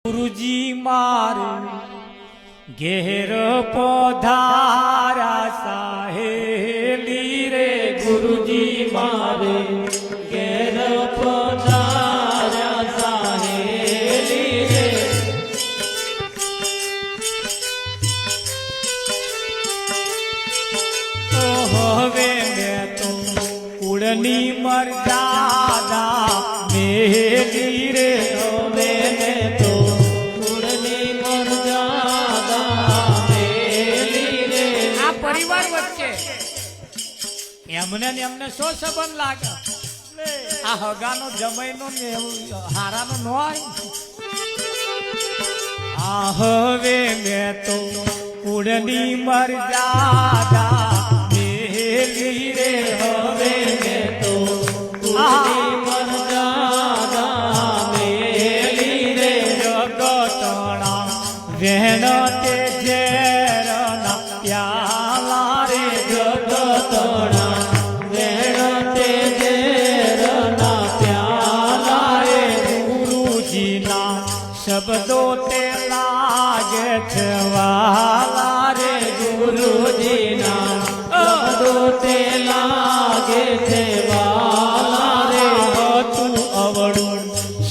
गुरुजी मारे घेर पधारा साहेली रे गुरुजी मारे घेर पधारा साहेली रे तो हवे मैं तो कुड़नी मर्यादा मेली रे हवे मैं तो परिवार वच्चे एमने ने एमने शो संबंध लागे आ हगानो जमाईनो ने हारानो नो आय आ हवे मैं तो कुड़नी मर्यादा मेली रे हवे मैं तो कुड़नी मर्यादा मेली रे जगतणा वेण ते जेरना प्याला रे जगतणा वेण ते जेरना प्याला रे गुरुजी ना शब्दों ते लागे छे वाला रे गुरुजी ना शब्दों ते लागे छे वाला रे तू अवड़ू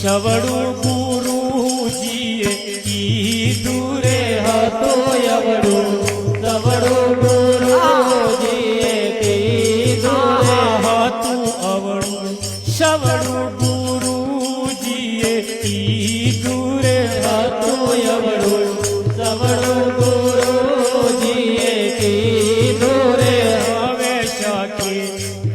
शवड़ू गुरुजीए कीधुं रे हतो अवड़ू शवड़ू गुरुजीए कीधुं रे हतु अवड़ू शवड़ू गुरुजीए कीधुं रे हतो अवड़ू शवड़ू गुरुजीए कीधुं रे हवे सखी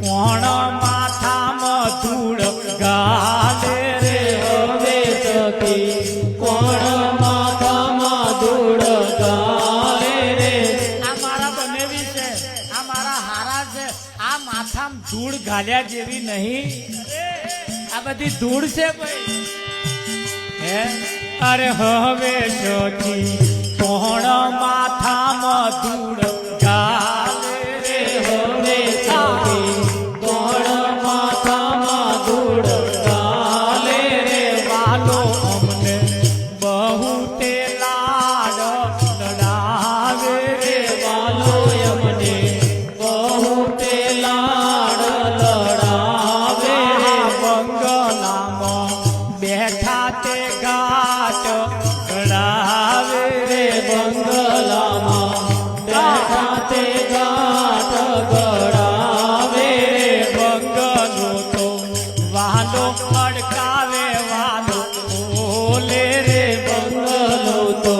कोण माथामां धूळ गाले रे हवे सखी कोण माथामां धूळ गाले रे आ मारा बनेवी छे आ मारा हारा छे आ माथाम धूळ घाल्या जेवी नहीं आ बधी धूळ छे भाई हे अरे हवे सखी कोण माथामां धूळ गाले रे हवे सखी कोण माथामां धूळ गाले रे वालो अमने बहु ते लाड लडावे रे वालो अमने बहु ते लाड लडावे रे बंगलामां बैठा ते गाट गड़ावे रे बंगलामां बैठा ते गाट गड़ावे रे बंगलो तो वालो अड़कावे वालो बोले रे बंगलो तो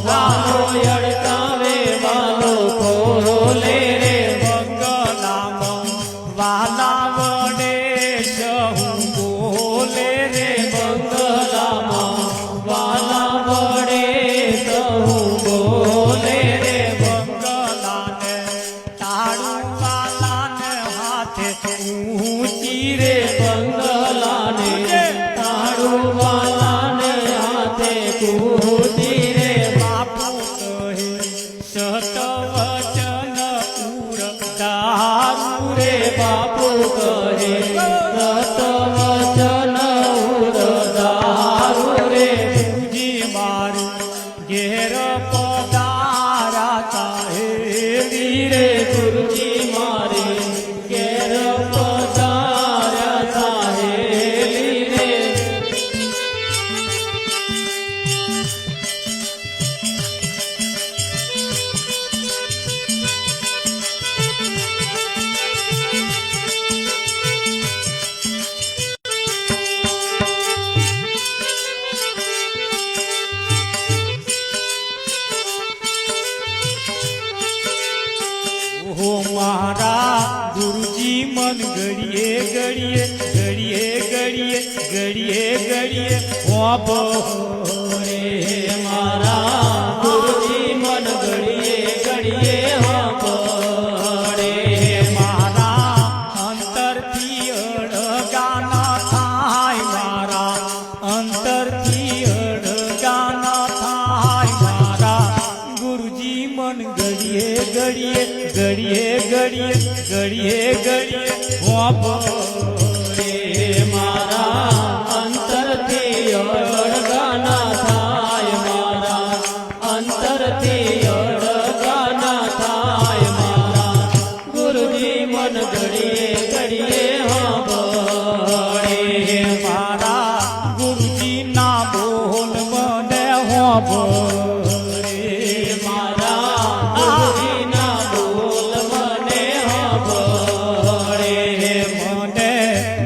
वालो अड़कावे वालो बोले रे बंगलामां वाला वडे सहु बोले रे बंगलामां वाला वडे सहु बोले रे बंगलाने ताड़ू वालाने हाथे ऊंची रे बंगलाने ताड़ू वालाने हाथे ऊंची रे बापू कहे सत वचन उड़दारू रे बापू कहे सत वचन उड़दारू रे गुरुजी मारे घेर पधारा साहेली रे गुरुजी मारे घेर पधारा साहेली रे ओ मारा गुरुजी मन गड़िए गड़िए गड़िए गड़िए गड़िए गड़िए ओ रे मारा गुरुजी मन गड़िए गड़िए रे मारा अंतर थी अड़गाना थाय मारा अंतर थी अड़गाना थाय मारा गुरुजी मन गड़िए गड़िए गड़िए गड़िए गड़िए गड़िए रे मारा अंतर थी अड़गाना था બોલ મને હોંભળે મારા ગુરુજીના બોલ મને સાંભળે. મને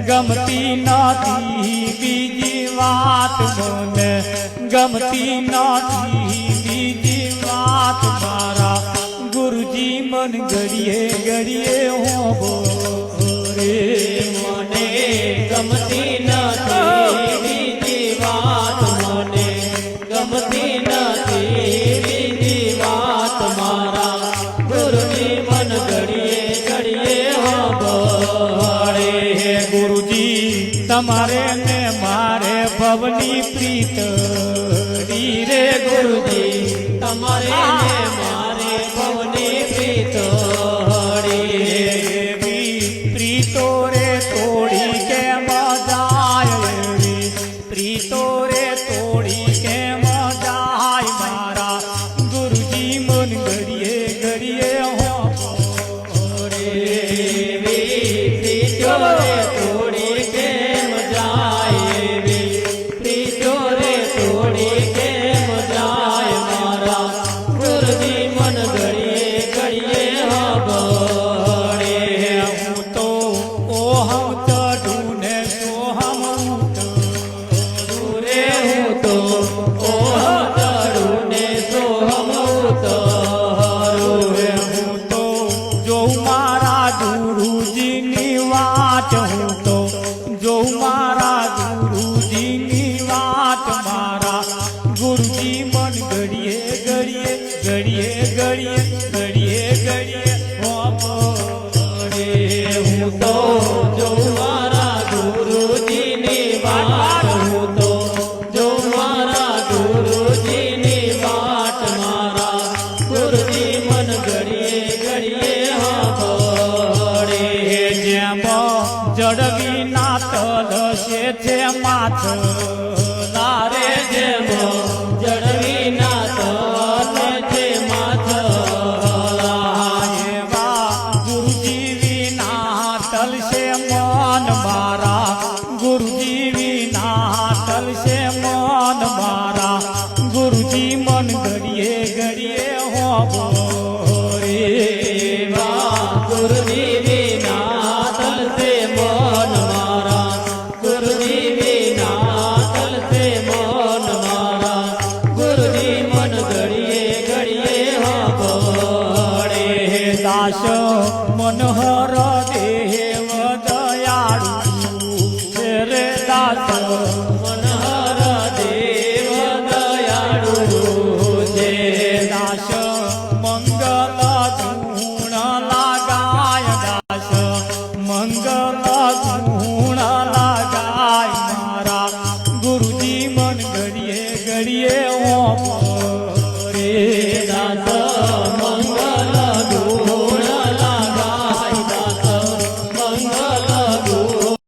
ગમતી નથી બીજી વાત મને ગમતી નથી બીજી વાત મારા ગુરુજી મન ઘડીએ ઘડીએ હોંભળે મને ગમતી નથી બીજી વાત મને ગમતી નથી બીજી વાત મારા ગુરુજી મન ઘડીએ ઘડીએ સાંભળે. ગુરુજી તમારે ને મારે ભવની પ્રીત રે ગુરુજી તમારે ને મારે ભવની પ્રીત એવી પ્રીતો રે તોડી કેમ જાય એવી પ્રીતો રે તોડી કેમ જાય મારા ગુરુજી મન ઘડીએ ઘડીએ હોંભળે પ્રીતો રે તોડી કેમ જાય એવી પ્રીતો રે તોડી કેમ જાય મારા ગુરુજી મન ઘડીએ ઘડીએ સાંભળે. હું તો ઓહમ ચઢું ને સોહમ ઉતરું રે હું તો ઓહ ચડું ને સોહમ ઉતરું. હું તો જોઉં મારા ગુરુજીની વાત હું તો જોઉં મારા ગુરુજીની વાત મારા ગુરુજી મન ઘડીએ ઘડીએ ઘડીએ ઘડીએ ઘડીએ ઘડીએ હોંભળે. હું તો જો મારા ગુરુજીની વાત હું તો જો મારા ગુરુજીની વાત મારા ગુરુજી મન ઘડીએ ઘડીએ સાંભળે. જેમ જડવી ના તલશે છે માથલા રે જેમ જળવી ના તલે છે માથલા. એવા ગુરુજી વિના તલશે મન મારા ગુરુજી વિના તલશે મન મારા ગુરુજી મન ઘડીએ ઘડીએ હોંભળે ગુરુજી વિના તલસે મન મારા ગુરુજી વિના તલસે મન મારા ગુરુજી મન ઘડીએ ઘડીએ સાંભળે. દાસ મનોહર દેવ દયાળુ છે રે દાસ મનહર દેવ દયાળુ છે. દાસ મંગલ ગુણ લાગાય દાસ મંગલ ગુણ લાગાય મારા ગુરુજી મન ઘડીએ ઘડીએ હોંભળે.